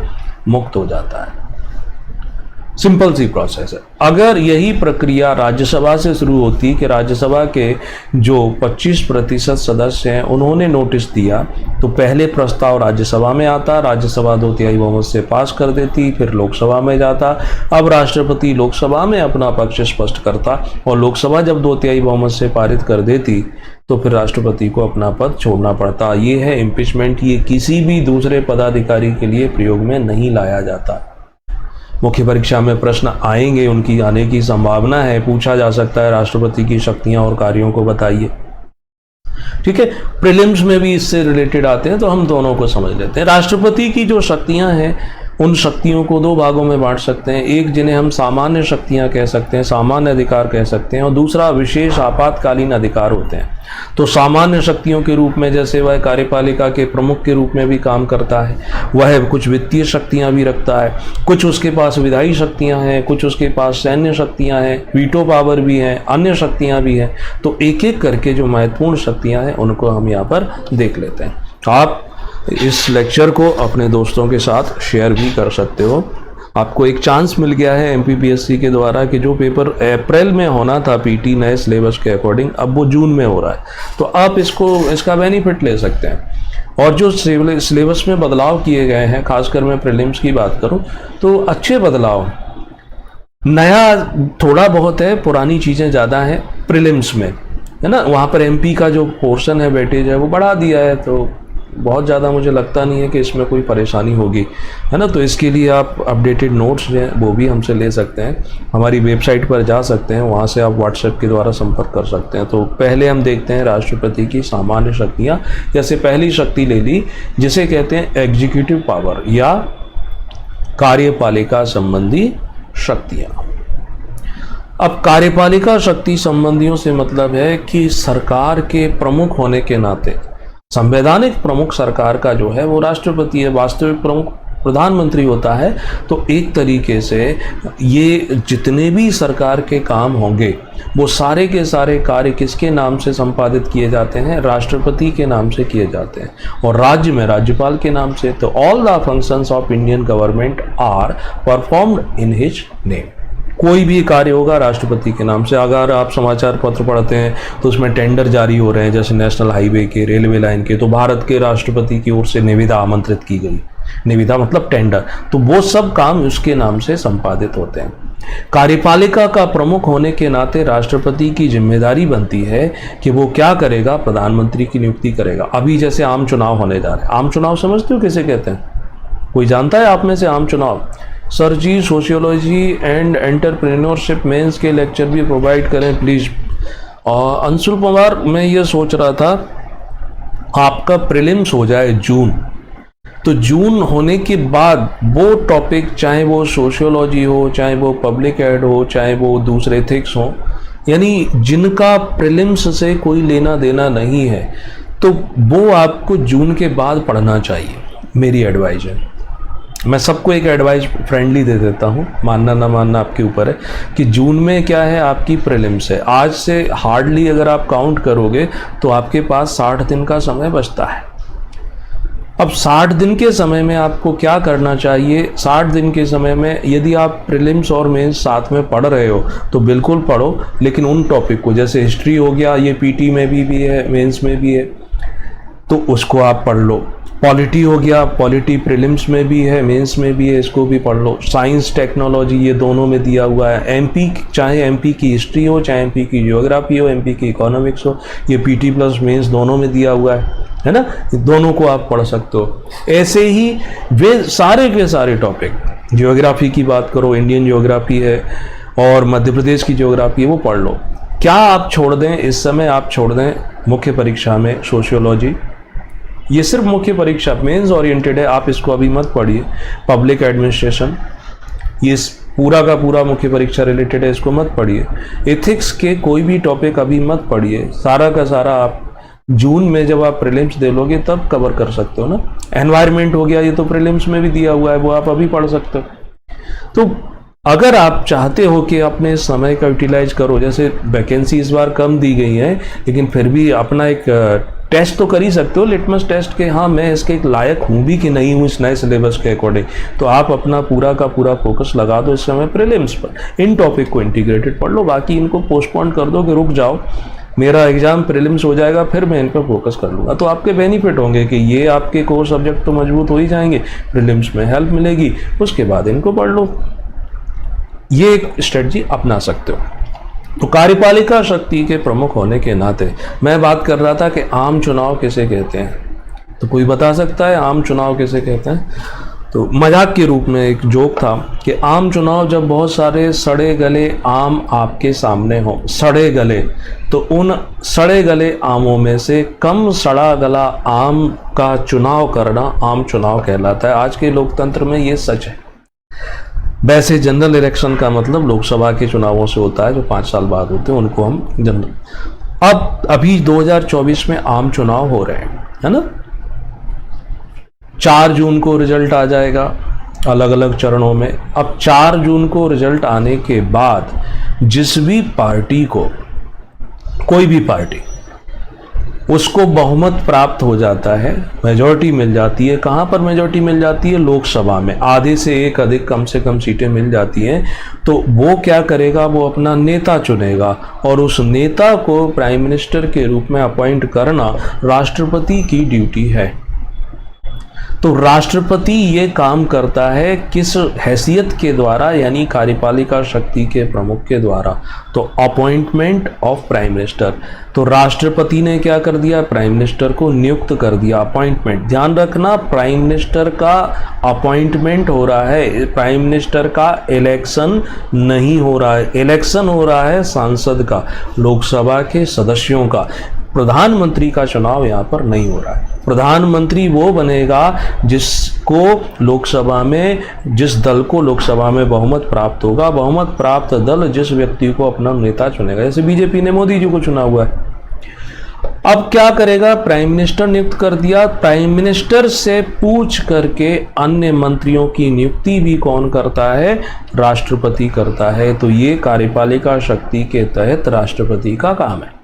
मुक्त हो जाता है। सिंपल सी प्रोसेस है। अगर यही प्रक्रिया राज्यसभा से शुरू होती कि राज्यसभा के जो 25% सदस्य हैं उन्होंने नोटिस दिया, तो पहले प्रस्ताव राज्यसभा में आता, राज्यसभा 2/3 बहुमत से पास कर देती, फिर लोकसभा में जाता। अब राष्ट्रपति लोकसभा में अपना पक्ष स्पष्ट करता और लोकसभा जब 2/3 बहुमत से पारित कर देती तो फिर राष्ट्रपति को अपना पद छोड़ना पड़ता। ये है इम्पीचमेंट। ये किसी भी दूसरे पदाधिकारी के लिए प्रयोग में नहीं लाया जाता। मुख्य परीक्षा में प्रश्न आएंगे, उनकी आने की संभावना है, पूछा जा सकता है राष्ट्रपति की शक्तियां और कार्यों को बताइए। ठीक है, प्रीलिम्स में भी इससे रिलेटेड आते हैं, तो हम दोनों को समझ लेते हैं। राष्ट्रपति की जो शक्तियां हैं उन शक्तियों को 2 भागों में बांट सकते हैं। एक जिन्हें हम सामान्य शक्तियां कह सकते हैं, सामान्य अधिकार कह सकते हैं, और दूसरा विशेष आपातकालीन अधिकार होते हैं। तो सामान्य शक्तियों के रूप में जैसे वह कार्यपालिका के प्रमुख के रूप में भी काम करता है, वह कुछ वित्तीय शक्तियां भी रखता है, कुछ उसके पास विधायी शक्तियां हैं, कुछ उसके पास सैन्य शक्तियां हैं, वीटो पावर भी है, अन्य शक्तियां भी हैं। तो एक एक करके जो महत्वपूर्ण शक्तियां हैं उनको हम यहाँ पर देख लेते हैं। आप इस लेक्चर को अपने दोस्तों के साथ शेयर भी कर सकते हो। आपको एक चांस मिल गया है एमपीपीएससी के द्वारा कि जो पेपर अप्रैल में होना था पीटी नए सिलेबस के अकॉर्डिंग, अब वो जून में हो रहा है, तो आप इसका बेनिफिट ले सकते हैं। और जो सिलेबस में बदलाव किए गए हैं, खासकर मैं प्रीलिम्स की बात करूं तो अच्छे बदलाव, नया थोड़ा बहुत है, पुरानी चीज़ें ज़्यादा हैं प्रीलिम्स में, है ना। वहाँ पर एमपी का जो पोर्शन है, वेटेज है, वो बढ़ा दिया है, तो बहुत ज़्यादा मुझे लगता नहीं है कि इसमें कोई परेशानी होगी, है ना। तो इसके लिए आप अपडेटेड नोट्स जो हैं वो भी हमसे ले सकते हैं, हमारी वेबसाइट पर जा सकते हैं, वहाँ से आप व्हाट्सएप के द्वारा संपर्क कर सकते हैं। तो पहले हम देखते हैं राष्ट्रपति की सामान्य शक्तियाँ। जैसे पहली शक्ति ले ली जिसे कहते हैं एग्जीक्यूटिव पावर या कार्यपालिका संबंधी शक्तियाँ। अब कार्यपालिका शक्ति संबंधियों से मतलब है कि सरकार के प्रमुख होने के नाते संवैधानिक प्रमुख सरकार का जो है वो राष्ट्रपति है, वास्तविक प्रमुख प्रधानमंत्री होता है। तो एक तरीके से ये जितने भी सरकार के काम होंगे वो सारे के सारे कार्य किसके नाम से संपादित किए जाते हैं? राष्ट्रपति के नाम से किए जाते हैं, और राज्य में राज्यपाल के नाम से। तो all the functions of Indian government are performed in his name. कोई भी कार्य होगा राष्ट्रपति के नाम से। अगर आप समाचार पत्र पढ़ते हैं तो उसमें टेंडर जारी हो रहे हैं, जैसे नेशनल हाईवे के, रेलवे लाइन के, तो भारत के राष्ट्रपति की ओर से निविदा आमंत्रित की गई। निविदा मतलब टेंडर, तो वो सब काम उसके नाम से संपादित होते हैं। कार्यपालिका का प्रमुख होने के नाते राष्ट्रपति की जिम्मेदारी बनती है कि वो क्या करेगा? प्रधानमंत्री की नियुक्ति करेगा। अभी जैसे आम चुनाव होने जा रहे हैं, आम चुनाव समझते हो किसे कहते हैं? कोई जानता है आप में से आम चुनाव? सर जी सोशियोलॉजी एंड एंटरप्रेन्योरशिप मेंस के लेक्चर भी प्रोवाइड करें प्लीज़। और अंशुल कुमार, मैं ये सोच रहा था आपका प्रीलिम्स हो जाए जून, तो जून होने के बाद वो टॉपिक, चाहे वो सोशियोलॉजी हो, चाहे वो पब्लिक एड हो, चाहे वो दूसरे एथिक्स हो, यानी जिनका प्रीलिम्स से कोई लेना देना नहीं है, तो वो आपको जून के बाद पढ़ना चाहिए। मेरी एडवाइस है, मैं सबको एक एडवाइस फ्रेंडली दे देता हूँ, मानना ना मानना आपके ऊपर है, कि जून में क्या है, आपकी प्रीलिम्स है। आज से हार्डली अगर आप काउंट करोगे तो आपके पास 60 दिन का समय बचता है। अब 60 दिन के समय में आपको क्या करना चाहिए? 60 दिन के समय में यदि आप प्रीलिम्स और मेंस साथ में पढ़ रहे हो तो बिल्कुल पढ़ो, लेकिन उन टॉपिक को, जैसे हिस्ट्री हो गया, ये पीटी में भी है, मेंस में भी है, तो उसको आप पढ़ लो। पॉलिटी हो गया, पॉलिटी प्रीलिम्स में भी है, मेंस में भी है, इसको भी पढ़ लो। साइंस टेक्नोलॉजी, ये दोनों में दिया हुआ है। एमपी, चाहे एमपी की हिस्ट्री हो, चाहे एमपी की ज्योग्राफी हो, एमपी की इकोनॉमिक्स हो, ये पीटी प्लस मेंस दोनों में दिया हुआ है ना। दोनों को आप पढ़ सकते हो। ऐसे ही वे सारे के सारे टॉपिक, ज्योग्राफी की बात करो, इंडियन ज्योग्राफी है और मध्य प्रदेश की ज्योग्राफी है, वो पढ़ लो। क्या आप छोड़ दें इस समय? आप छोड़ दें मुख्य परीक्षा में सोशियोलॉजी, ये सिर्फ मुख्य परीक्षा मेंस ओरिएंटेड है, आप इसको अभी मत पढ़िए। पब्लिक एडमिनिस्ट्रेशन, ये पूरा का पूरा मुख्य परीक्षा रिलेटेड है, इसको मत पढ़िए। एथिक्स के कोई भी टॉपिक अभी मत पढ़िए, सारा का सारा आप जून में जब आप प्रीलिम्स दे लोगे तब कवर कर सकते हो ना। एनवायरनमेंट हो गया, ये तो प्रीलिम्स में भी दिया हुआ है, वो आप अभी पढ़ सकते हो। तो अगर आप चाहते हो कि अपने समय का यूटिलाइज करो, जैसे वैकेंसी इस बार कम दी गई है, लेकिन फिर भी अपना एक टेस्ट तो कर ही सकते हो, लिटमस टेस्ट के हाँ मैं इसके लायक हूँ भी कि नहीं हूँ इस नए सिलेबस के अकॉर्डिंग। तो आप अपना पूरा का पूरा फोकस लगा दो इस समय प्रीलिम्स पर, इन टॉपिक को इंटीग्रेटेड पढ़ लो, बाकी इनको पोस्टपोन कर दो कि रुक जाओ मेरा एग्जाम प्रीलिम्स हो जाएगा फिर मैं इन पर फोकस कर लूँगा। तो आपके बेनिफिट होंगे कि ये आपके कोर सब्जेक्ट तो मजबूत हो ही जाएंगे, प्रीलिम्स में हेल्प मिलेगी, उसके बाद इनको पढ़ लो। ये एक स्ट्रेटजी अपना सकते हो। तो कार्यपालिका शक्ति के प्रमुख होने के नाते मैं बात कर रहा था कि आम चुनाव किसे कहते हैं। तो कोई बता सकता है आम चुनाव किसे कहते हैं? तो मजाक के रूप में एक जोक था कि आम चुनाव जब बहुत सारे सड़े गले आम आपके सामने हो, सड़े गले, तो उन सड़े गले आमों में से कम सड़ा गला आम का चुनाव करना आम चुनाव कहलाता है। आज के लोकतंत्र में ये सच है। वैसे जनरल इलेक्शन का मतलब लोकसभा के चुनावों से होता है जो 5 साल बाद होते हैं, उनको हम जनरल। अब अभी 2024 में आम चुनाव हो रहे हैं, है ना। 4 जून को रिजल्ट आ जाएगा अलग अलग चरणों में। अब 4 जून को रिजल्ट आने के बाद जिस भी पार्टी को, कोई भी पार्टी, उसको बहुमत प्राप्त हो जाता है, मेजॉरिटी मिल जाती है। कहाँ पर मेजॉरिटी मिल जाती है? लोकसभा में आधे से एक अधिक कम से कम सीटें मिल जाती हैं। तो वो क्या करेगा? वो अपना नेता चुनेगा और उस नेता को प्राइम मिनिस्टर के रूप में अपॉइंट करना राष्ट्रपति की ड्यूटी है। तो राष्ट्रपति ये काम करता है किस हैसियत के द्वारा? यानी कार्यपालिका शक्ति के प्रमुख के द्वारा। तो अपॉइंटमेंट ऑफ प्राइम मिनिस्टर। तो राष्ट्रपति ने क्या कर दिया? प्राइम मिनिस्टर को नियुक्त कर दिया, अपॉइंटमेंट। ध्यान रखना, प्राइम मिनिस्टर का अपॉइंटमेंट हो रहा है, प्राइम मिनिस्टर का इलेक्शन नहीं हो रहा है। इलेक्शन हो रहा है सांसद का, लोकसभा के सदस्यों का। प्रधानमंत्री का चुनाव यहाँ पर नहीं हो रहा है। प्रधानमंत्री वो बनेगा जिसको लोकसभा में, जिस दल को लोकसभा में बहुमत प्राप्त होगा। बहुमत प्राप्त दल जिस व्यक्ति को अपना नेता चुनेगा। जैसे बीजेपी ने मोदी जी को चुना हुआ है। अब क्या करेगा? प्राइम मिनिस्टर नियुक्त कर दिया। प्राइम मिनिस्टर से पूछ करके अन्य मंत्रियों की नियुक्ति भी कौन करता है? राष्ट्रपति करता है। तो ये कार्यपालिका शक्ति के तहत राष्ट्रपति का काम है।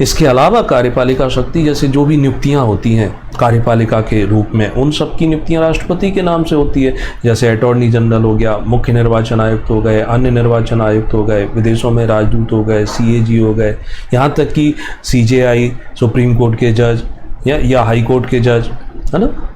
इसके अलावा कार्यपालिका शक्ति जैसे जो भी नियुक्तियां होती हैं कार्यपालिका के रूप में, उन सब की नियुक्तियां राष्ट्रपति के नाम से होती है। जैसे अटॉर्नी जनरल हो गया, मुख्य निर्वाचन आयुक्त हो गए, अन्य निर्वाचन आयुक्त हो गए, विदेशों में राजदूत हो गए, CAG हो गए, यहाँ तक कि CJI सुप्रीम कोर्ट के जज या हाई कोर्ट के जज, है ना,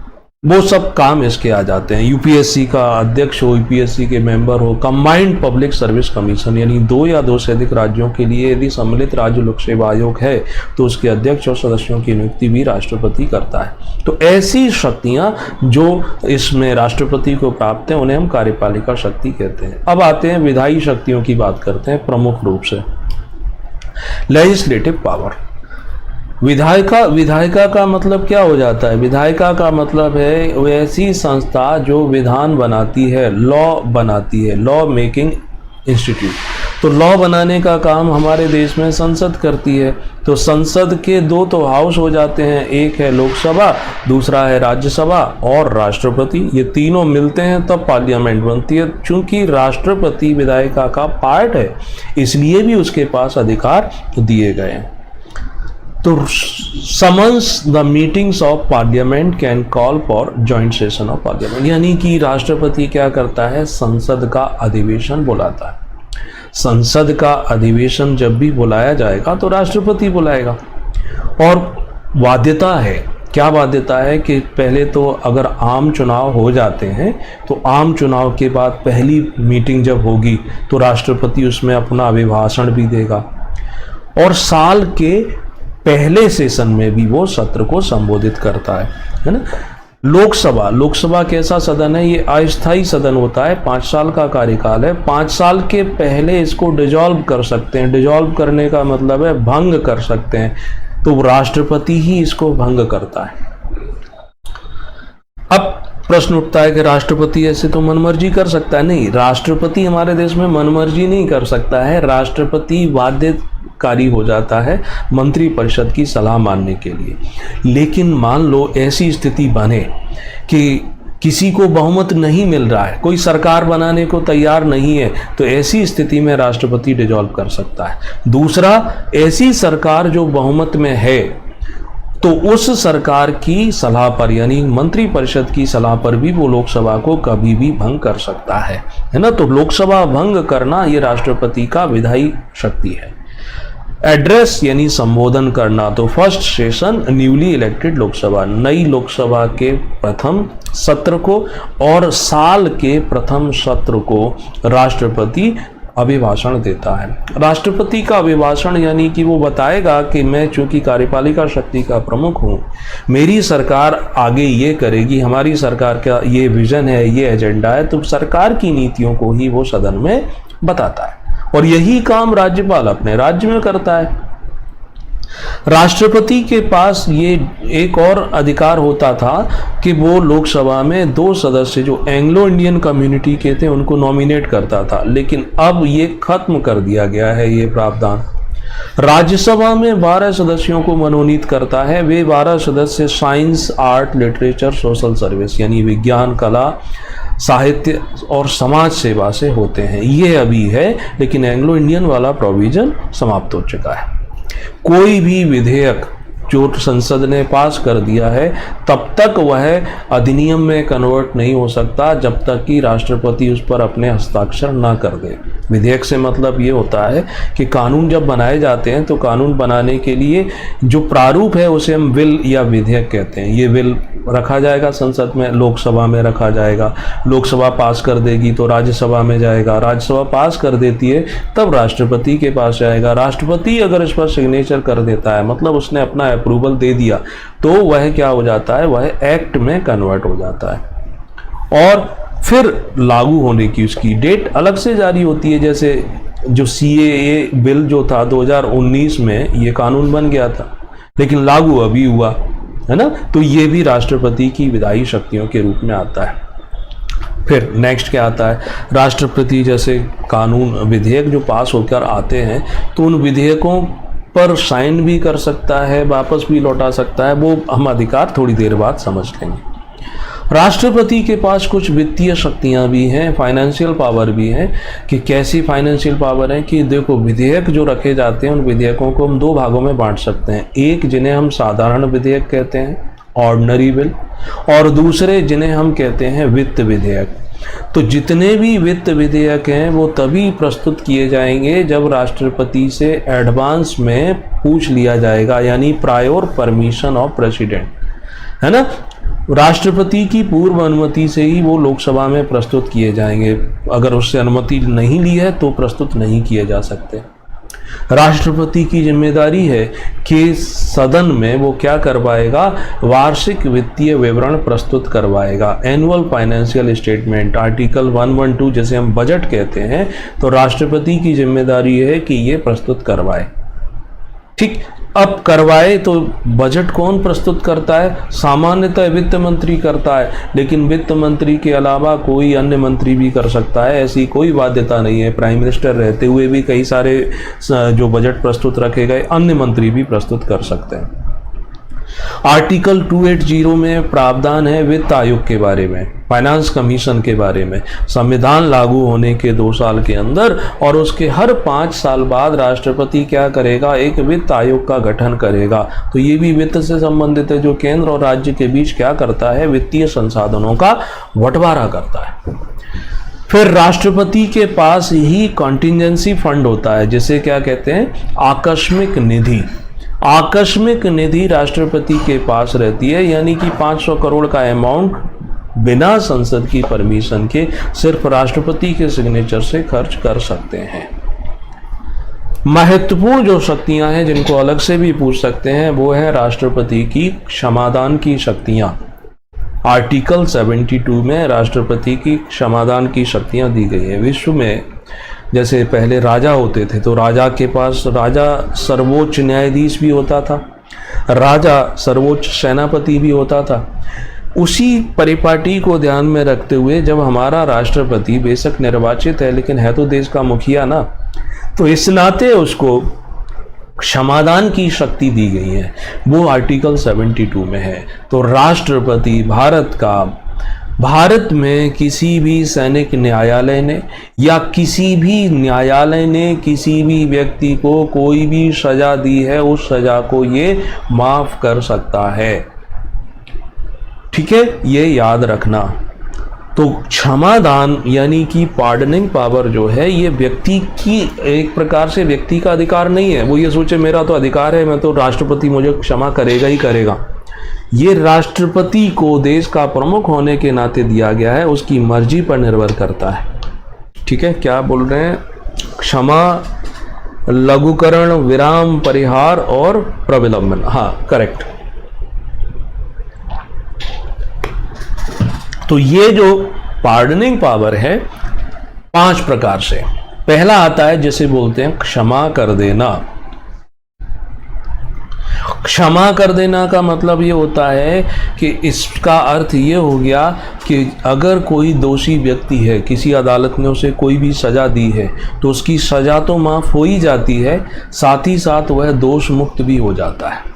वो सब काम इसके आ जाते हैं। UPSC का अध्यक्ष हो, UPSC के मेंबर हो, कंबाइंड पब्लिक सर्विस कमीशन, यानी 2 या 2 से अधिक राज्यों के लिए यदि सम्मिलित राज्य लोक सेवा आयोग है तो उसके अध्यक्ष और सदस्यों की नियुक्ति भी राष्ट्रपति करता है। तो ऐसी शक्तियां जो इसमें राष्ट्रपति को प्राप्त हैं उन्हें हम कार्यपालिका शक्ति कहते हैं। अब आते हैं विधायी शक्तियों की बात करते हैं प्रमुख रूप से। Legislative power. विधायिका का मतलब क्या हो जाता है? विधायिका का मतलब है वो ऐसी संस्था जो विधान बनाती है, लॉ बनाती है, लॉ मेकिंग इंस्टीट्यूट। तो लॉ बनाने का काम हमारे देश में संसद करती है। तो संसद के 2 तो हाउस हो जाते हैं, एक है लोकसभा, दूसरा है राज्यसभा और राष्ट्रपति। ये तीनों मिलते हैं तब पार्लियामेंट बनती है। चूंकि राष्ट्रपति विधायिका का पार्ट है इसलिए भी उसके पास अधिकार दिए गए हैं। तो summons the meetings of parliament can call for joint session of parliament. यानी कि राष्ट्रपति क्या करता है? संसद का अधिवेशन बुलाता है। संसद का अधिवेशन जब भी बुलाया जाएगा तो राष्ट्रपति बुलाएगा। और बाध्यता है, क्या बाध्यता है कि पहले तो अगर आम चुनाव हो जाते हैं तो आम चुनाव के बाद पहली मीटिंग जब होगी तो राष्ट्रपति उसमें अपना अभिभाषण भी देगा और साल के पहले सेशन में भी वो सत्र को संबोधित करता है ना। लोकसभा कैसा सदन है? ये अस्थायी सदन होता है, 5 साल का कार्यकाल है। 5 साल के पहले इसको डिजॉल्व कर सकते हैं। डिजॉल्व करने का मतलब है भंग कर सकते हैं। तो राष्ट्रपति ही इसको भंग करता है। अब प्रश्न उठता है कि राष्ट्रपति ऐसे तो मनमर्जी कर सकता है? नहीं, राष्ट्रपति हमारे देश में मनमर्जी नहीं कर सकता है। राष्ट्रपति बाध्यकारी हो जाता है मंत्रिपरिषद की सलाह मानने के लिए। लेकिन मान लो ऐसी स्थिति बने कि किसी को बहुमत नहीं मिल रहा है, कोई सरकार बनाने को तैयार नहीं है, तो ऐसी स्थिति में राष्ट्रपति डिजॉल्व कर सकता है। दूसरा, ऐसी सरकार जो बहुमत में है तो उस सरकार की सलाह पर यानी मंत्रिपरिषद की सलाह पर भी वो लोकसभा को कभी भी भंग कर सकता है ना। तो लोकसभा भंग करना ये राष्ट्रपति का विधायी शक्ति है। एड्रेस यानी संबोधन करना, तो first session newly elected Lok Sabha, नई लोकसभा के प्रथम सत्र को और साल के प्रथम सत्र को राष्ट्रपति अभिभाषण देता है। राष्ट्रपति का अभिभाषण यानी कि वो बताएगा कि मैं चूंकि कार्यपालिका शक्ति का प्रमुख हूँ, मेरी सरकार आगे ये करेगी, हमारी सरकार का ये विजन है, ये एजेंडा है, तो सरकार की नीतियों को ही वो सदन में बताता है और यही काम राज्यपाल अपने राज्य में करता है। राष्ट्रपति के पास ये एक और अधिकार होता था कि वो लोकसभा में 2 सदस्य जो एंग्लो इंडियन कम्युनिटी के थे उनको नॉमिनेट करता था, लेकिन अब ये खत्म कर दिया गया है ये प्रावधान। राज्यसभा में 12 सदस्यों को मनोनीत करता है। वे 12 सदस्य science, art, literature, social service यानी विज्ञान, कला, साहित्य और समाज सेवा से होते हैं। ये अभी है, लेकिन एंग्लो इंडियन वाला प्रोविजन समाप्त हो चुका है। कोई भी विधेयक जो संसद ने पास कर दिया है तब तक वह अधिनियम में कन्वर्ट नहीं हो सकता जब तक कि राष्ट्रपति उस पर अपने हस्ताक्षर ना कर दे। विधेयक से मतलब ये होता है कि कानून जब बनाए जाते हैं तो कानून बनाने के लिए जो प्रारूप है उसे हम विल या विधेयक कहते हैं। ये विल रखा जाएगा संसद में, लोकसभा में रखा जाएगा, लोकसभा पास कर देगी तो राज्यसभा में जाएगा, राज्यसभा पास कर देती है तब राष्ट्रपति के पास जाएगा। राष्ट्रपति अगर इस पर सिग्नेचर कर देता है मतलब उसने अपना अप्रूवल दे दिया तो वह क्या हो जाता है, वह एक्ट में कन्वर्ट हो जाता है और फिर लागू होने की उसकी डेट अलग से जारी होती है। जैसे जो CAA बिल जो था 2019 में ये कानून बन गया था लेकिन लागू अभी हुआ है ना, तो ये भी राष्ट्रपति की विधायी शक्तियों के रूप में आता है। फिर नेक्स्ट क्या आता है, राष्ट्रपति जैसे कानून विधेयक जो पास होकर आते हैं तो उन विधेयकों पर साइन भी कर सकता है, वापस भी लौटा सकता है, वो हम अधिकार थोड़ी देर बाद समझ लेंगे। राष्ट्रपति के पास कुछ वित्तीय शक्तियां भी हैं, फाइनेंशियल पावर भी है। कि कैसी फाइनेंशियल पावर है कि देखो विधेयक जो रखे जाते हैं उन विधेयकों को हम 2 भागों में बांट सकते हैं। एक जिन्हें हम साधारण विधेयक कहते हैं, ऑर्डिनरी बिल, और दूसरे जिन्हें हम कहते हैं वित्त विधेयक। तो जितने भी वित्त विधेयक हैं वो तभी प्रस्तुत किए जाएंगे जब राष्ट्रपति से एडवांस में पूछ लिया जाएगा, यानी प्रायोर परमिशन ऑफ प्रेसिडेंट, है ना। राष्ट्रपति की पूर्व अनुमति से ही वो लोकसभा में प्रस्तुत किए जाएंगे। अगर उससे अनुमति नहीं ली है तो प्रस्तुत नहीं किए जा सकते। राष्ट्रपति की जिम्मेदारी है कि सदन में वो क्या करवाएगा, वार्षिक वित्तीय विवरण प्रस्तुत करवाएगा, एनुअल फाइनेंशियल स्टेटमेंट, आर्टिकल 112 जैसे हम बजट कहते हैं, तो राष्ट्रपति की जिम्मेदारी है कि ये प्रस्तुत करवाए। ठीक, अब करवाए तो बजट कौन प्रस्तुत करता है, सामान्यतः वित्त मंत्री करता है, लेकिन वित्त मंत्री के अलावा कोई अन्य मंत्री भी कर सकता है, ऐसी कोई बाध्यता नहीं है। प्राइम मिनिस्टर रहते हुए भी कई सारे जो बजट प्रस्तुत रखे गए अन्य मंत्री भी प्रस्तुत कर सकते हैं। आर्टिकल 280 में प्रावधान है वित्त आयोग के बारे में, फाइनेंस कमीशन के बारे में। संविधान लागू होने के 2 साल के अंदर और उसके हर 5 साल बाद राष्ट्रपति क्या करेगा, एक वित्त आयोग का गठन करेगा। तो ये भी वित्त से संबंधित है, जो केंद्र और राज्य के बीच क्या करता है, वित्तीय संसाधनों का बंटवारा करता है। फिर राष्ट्रपति के पास ही कॉन्टिजेंसी फंड होता है, जिसे क्या कहते हैं, आकस्मिक निधि। आकस्मिक निधि राष्ट्रपति के पास रहती है, यानी कि 500 करोड़ का अमाउंट बिना संसद की परमिशन के सिर्फ राष्ट्रपति के सिग्नेचर से खर्च कर सकते हैं। महत्वपूर्ण जो शक्तियां हैं जिनको अलग से भी पूछ सकते हैं वो है राष्ट्रपति की क्षमादान की शक्तियां। आर्टिकल 72 में राष्ट्रपति की क्षमादान की शक्तियां दी गई है। विश्व में जैसे पहले राजा होते थे तो राजा के पास राजा सर्वोच्च न्यायाधीश भी होता था, राजा सर्वोच्च सेनापति भी होता था। उसी परिपाटी को ध्यान में रखते हुए जब हमारा राष्ट्रपति बेशक निर्वाचित है लेकिन है तो देश का मुखिया ना, तो इस नाते उसको क्षमादान की शक्ति दी गई है, वो आर्टिकल 72 में है। तो राष्ट्रपति भारत का भारत में किसी भी सैनिक न्यायालय ने या किसी भी न्यायालय ने किसी भी व्यक्ति को कोई भी सजा दी है, उस सजा को ये माफ कर सकता है। ठीक है, ये याद रखना। तो क्षमादान यानी कि पार्डनिंग पावर जो है, ये व्यक्ति की एक प्रकार से व्यक्ति का अधिकार नहीं है। वो ये सोचे मेरा तो अधिकार है, मैं तो राष्ट्रपति मुझे क्षमा करेगा ही करेगा। ये राष्ट्रपति को देश का प्रमुख होने के नाते दिया गया है, उसकी मर्जी पर निर्भर करता है। ठीक है, क्या बोल रहे हैं? क्षमा, लघुकरण, विराम, परिहार और प्रविलंबन। हाँ, करेक्ट। तो ये जो पार्डनिंग पावर है 5 प्रकार से। पहला आता है जिसे बोलते हैं क्षमा कर देना। क्षमा कर देना का मतलब ये होता है कि इसका अर्थ ये हो गया कि अगर कोई दोषी व्यक्ति है, किसी अदालत ने उसे कोई भी सज़ा दी है, तो उसकी सज़ा तो माफ़ हो ही जाती है, साथ ही साथ वह दोष मुक्त भी हो जाता है।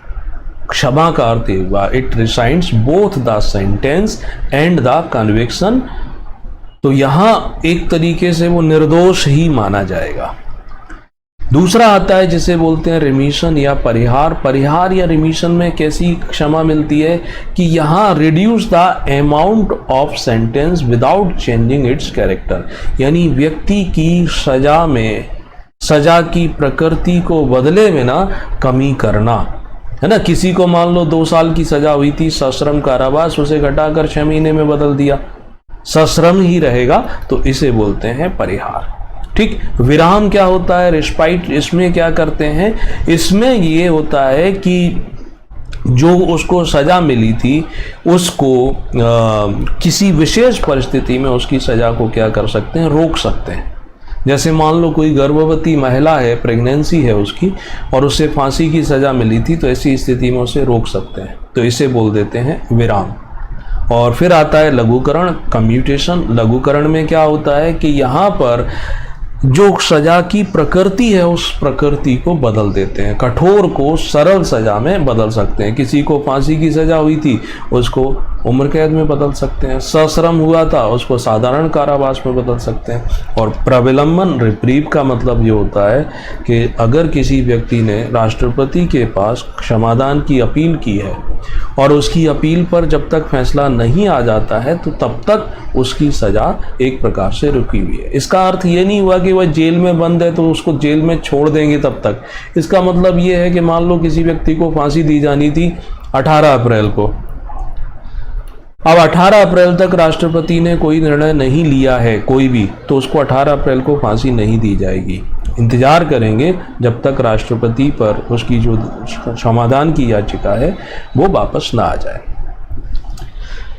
क्षमा का अर्थ हुआ it rescinds both the sentence and the conviction. तो यहाँ एक तरीके से वो निर्दोष ही माना जाएगा। दूसरा आता है जिसे बोलते हैं रिमिशन या परिहार। परिहार या रिमिशन में कैसी क्षमा मिलती है कि यहाँ reduce the amount of sentence without changing it's character, यानी व्यक्ति की सजा में सजा की प्रकृति को बदले में ना कमी करना, है ना। किसी को मान लो 2 साल की सजा हुई थी सश्रम कारावास, उसे घटाकर 6 महीने में बदल दिया, सश्रम ही रहेगा, तो इसे बोलते हैं परिहार। ठीक। विराम क्या होता है? रिस्पाइट। इसमें क्या करते हैं? इसमें ये होता है कि जो उसको सजा मिली थी उसको किसी विशेष परिस्थिति में उसकी सजा को क्या कर सकते हैं? रोक सकते हैं। जैसे मान लो कोई गर्भवती महिला है, प्रेगनेंसी है उसकी, और उसे फांसी की सजा मिली थी, तो ऐसी स्थिति में उसे रोक सकते हैं, तो इसे बोल देते हैं विराम। और फिर आता है लघुकरण, कम्यूटेशन। लघुकरण में क्या होता है कि यहाँ पर जो सजा की प्रकृति है उस प्रकृति को बदल देते हैं, कठोर को सरल सजा में बदल सकते हैं। किसी को फांसी की सजा हुई थी उसको उम्र कैद में बदल सकते हैं, सश्रम हुआ था उसको साधारण कारावास में बदल सकते हैं। और प्रविलंबन, रिप्रीव का मतलब ये होता है कि अगर किसी व्यक्ति ने राष्ट्रपति के पास क्षमादान की अपील की है और उसकी अपील पर जब तक फैसला नहीं आ जाता है तो तब तक उसकी सजा एक प्रकार से रुकी हुई है। इसका अर्थ ये नहीं हुआ कि वह जेल में बंद है तो उसको जेल में छोड़ देंगे तब तक। इसका मतलब ये है कि मान लो किसी व्यक्ति को फांसी दी जानी थी 18 अप्रैल को, अब 18 अप्रैल तक राष्ट्रपति ने कोई निर्णय नहीं लिया है कोई भी, तो उसको 18 अप्रैल को फांसी नहीं दी जाएगी। इंतजार करेंगे जब तक राष्ट्रपति पर उसकी जो क्षमादान की याचिका है वो वापस ना आ जाए।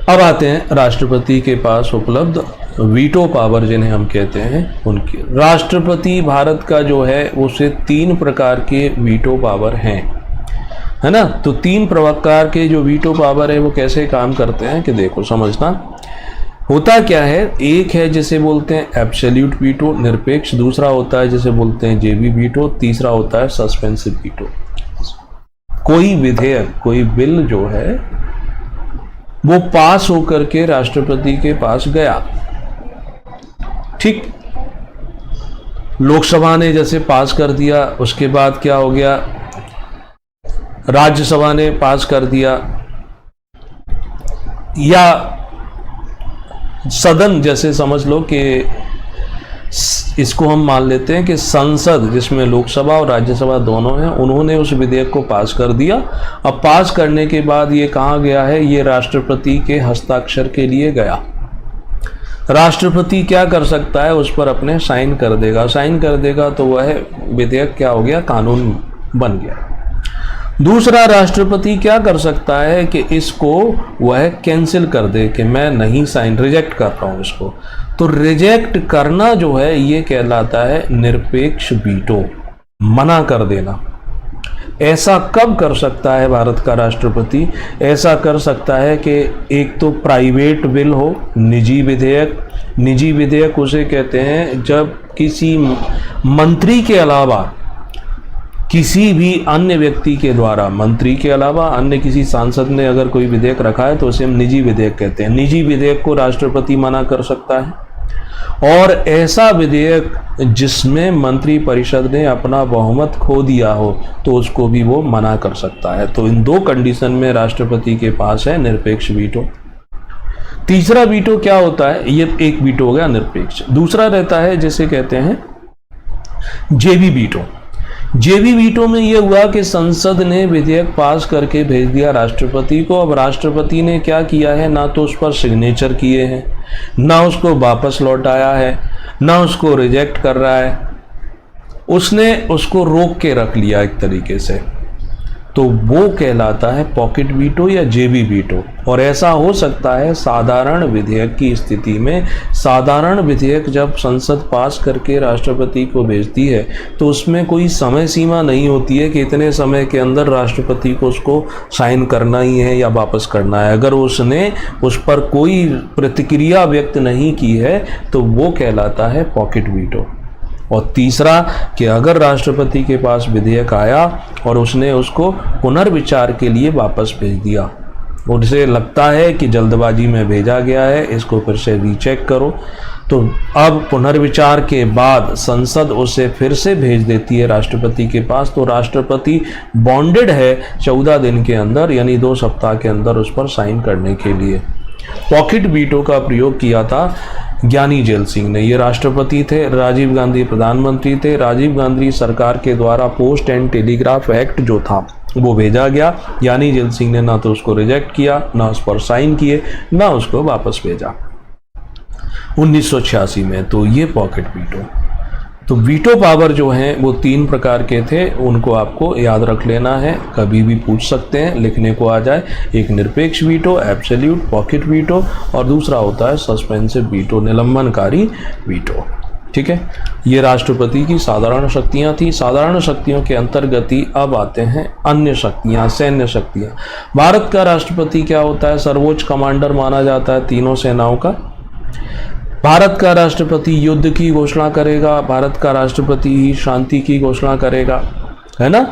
अब आते हैं राष्ट्रपति के पास उपलब्ध वीटो पावर जिन्हें हम कहते हैं उनकी। राष्ट्रपति भारत का जो है उसे 3 प्रकार के वीटो पावर हैं, है ना। तो 3 प्रकार के जो वीटो पावर है वो कैसे काम करते हैं कि देखो समझना। होता क्या है, एक है जिसे बोलते हैं एब्सोल्यूट वीटो, निरपेक्ष। दूसरा होता है जिसे बोलते हैं जेबी वीटो। तीसरा होता है सस्पेंसिव वीटो। कोई विधेयक, कोई बिल जो है वो पास होकर के राष्ट्रपति के पास गया, ठीक, लोकसभा ने जैसे पास कर दिया, उसके बाद क्या हो गया, राज्यसभा ने पास कर दिया, या सदन जैसे समझ लो कि इसको हम मान लेते हैं कि संसद जिसमें लोकसभा और राज्यसभा दोनों हैं, उन्होंने उस विधेयक को पास कर दिया। अब पास करने के बाद ये कहाँ गया है, ये राष्ट्रपति के हस्ताक्षर के लिए गया। राष्ट्रपति क्या कर सकता है, उस पर अपने साइन कर देगा। साइन कर देगा तो वह विधेयक क्या हो गया, कानून बन गया। दूसरा, राष्ट्रपति क्या कर सकता है कि इसको वह कैंसिल कर दे कि मैं नहीं साइन, रिजेक्ट कर रहा हूं इसको। तो रिजेक्ट करना जो है ये कहलाता है निरपेक्ष वीटो, मना कर देना। ऐसा कब कर सकता है भारत का राष्ट्रपति? ऐसा कर सकता है कि एक तो प्राइवेट बिल हो, निजी विधेयक। निजी विधेयक उसे कहते हैं जब किसी मंत्री के अलावा किसी भी अन्य व्यक्ति के द्वारा, मंत्री के अलावा अन्य किसी सांसद ने अगर कोई विधेयक रखा है तो उसे हम निजी विधेयक कहते हैं। निजी विधेयक को राष्ट्रपति मना कर सकता है, और ऐसा विधेयक जिसमें मंत्री परिषद ने अपना बहुमत खो दिया हो तो उसको भी वो मना कर सकता है। तो इन दो कंडीशन में राष्ट्रपति के पास है निरपेक्ष वीटो। तीसरा वीटो क्या होता है, ये एक वीटो हो गया निरपेक्ष। दूसरा रहता है जिसे कहते हैं जेबी वीटो। जेबी वीटो में यह हुआ कि संसद ने विधेयक पास करके भेज दिया राष्ट्रपति को। अब राष्ट्रपति ने क्या किया है, ना तो उस पर सिग्नेचर किए हैं, ना उसको वापस लौटाया है, ना उसको रिजेक्ट कर रहा है, उसने उसको रोक के रख लिया एक तरीके से। तो वो कहलाता है पॉकेट वीटो या जेबी वीटो। और ऐसा हो सकता है साधारण विधेयक की स्थिति में। साधारण विधेयक जब संसद पास करके राष्ट्रपति को भेजती है तो उसमें कोई समय सीमा नहीं होती है कि इतने समय के अंदर राष्ट्रपति को उसको साइन करना ही है या वापस करना है। अगर उसने उस पर कोई प्रतिक्रिया व्यक्त नहीं की है तो वो कहलाता है पॉकेट वीटो। और तीसरा कि अगर राष्ट्रपति के पास विधेयक आया और उसने उसको पुनर्विचार के लिए वापस भेज दिया, उसे लगता है कि जल्दबाजी में भेजा गया है, इसको फिर से रीचेक करो, तो अब पुनर्विचार के बाद संसद उसे फिर से भेज देती है राष्ट्रपति के पास, तो राष्ट्रपति बॉन्डेड है 14 दिन के अंदर, यानी 2 सप्ताह के अंदर उस पर साइन करने के लिए। पॉकेट वीटो का प्रयोग किया था ज्ञानी जेल सिंह ने। ये राष्ट्रपति थे, राजीव गांधी प्रधानमंत्री थे। राजीव गांधी सरकार के द्वारा पोस्ट एंड टेलीग्राफ एक्ट जो था वो भेजा गया। ज्ञानी जेल सिंह ने ना तो उसको रिजेक्ट किया, ना उस पर साइन किए, ना उसको वापस भेजा 1986 में। तो ये पॉकेट वीटो। तो वीटो पावर जो हैं वो 3 प्रकार के थे, उनको आपको याद रख लेना है, कभी भी पूछ सकते हैं, लिखने को आ जाए। एक निरपेक्ष वीटो, एब्सोल्यूट पॉकेट वीटो, और दूसरा होता है सस्पेंसिव वीटो, निलंबनकारी वीटो। ठीक है, ये राष्ट्रपति की साधारण शक्तियां थी। साधारण शक्तियों के अंतर्गत ही अब आते हैं अन्य शक्तियां, सैन्य शक्तियां। भारत का राष्ट्रपति क्या होता है, सर्वोच्च कमांडर माना जाता है तीनों सेनाओं का। भारत का राष्ट्रपति युद्ध की घोषणा करेगा, भारत का राष्ट्रपति ही शांति की घोषणा करेगा, है ना।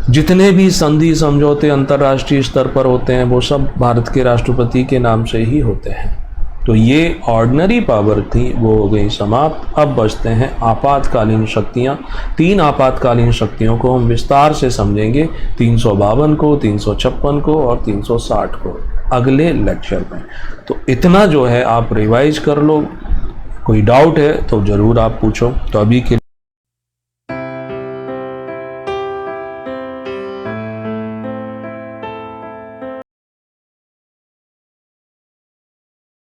जितने भी संधि समझौते अंतर्राष्ट्रीय स्तर पर होते हैं वो सब भारत के राष्ट्रपति के नाम से ही होते हैं। तो ये ऑर्डिनरी पावर थी, वो हो गई समाप्त। अब बचते हैं आपातकालीन शक्तियाँ। 3 आपातकालीन शक्तियों को हम विस्तार से समझेंगे, 352 को, 356 को और 360 को अगले लेक्चर में। तो इतना जो है आप रिवाइज कर लो, कोई डाउट है तो ज़रूर आप पूछो। तो अभी के